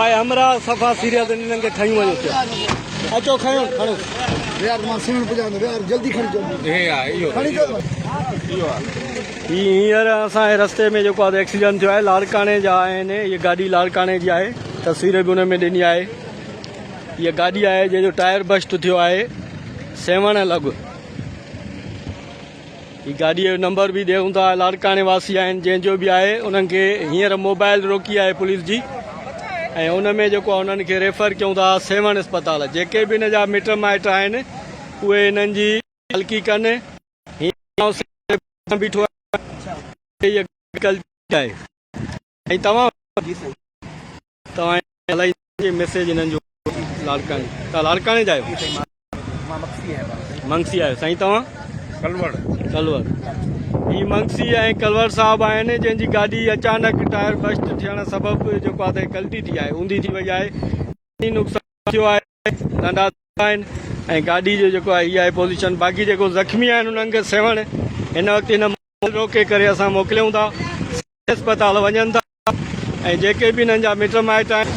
आहे हमरा सफ़ा सीरियस इन्हनि खे खयूं वञो अचो खयो खणो यार मां सिमन पुॼांदो यार जल्दी खणी अचो हींअर असांजे रस्ते में जेको आहे एक्सीडेंट थियो आहे लाड़काणे जा आहिनि। हीअ गाॾी लाड़काणे जी आहे, तस्वीर बि हुन में ॾिनी आहे। हीअ गाॾी आहे जंहिंजो टायर बस्ट थियो आहे 7 लॻ। ही गाॾीअ जो नंबर बि ॾियूं था, लाड़काणे वासी आहिनि जंहिंजो बि आहे उन्हनि खे हींअर मोबाइल रोकी आहे पुलिस जी ऐं उन में जेको आहे उन्हनि खे रेफर कयूं था 7 अस्पताल। जेके बि हिन जा मिट माइट आहिनि उहे हिननि जी हल्की कनि। बीठो आहे ऐं तव्हां मैसेज हिननि जो लाड़काणे तव्हां लाड़काणे जा आहियो मंगसी आहियो साईं तव्हां कलवर ही मंगसी ऐं कलवर साहब आहिनि जंहिंजी गाॾी अचानक टायर बस्ट थियण सबबु जेको आहे गलती थी आहे ऊंधी थी वई आहे नुक़सानु थियो आहे नंढा आहिनि ऐं गाॾी जो जेको आहे हीअ आहे पोज़ीशन। बाक़ी जेको ज़ख़्मी आहिनि उन्हनि खे 7 हिन वक़्तु हिन रोके करे असां मोकिलियूं था अस्पताल वञनि था ऐं जेके बि हिननि जा मिट माइट आहिनि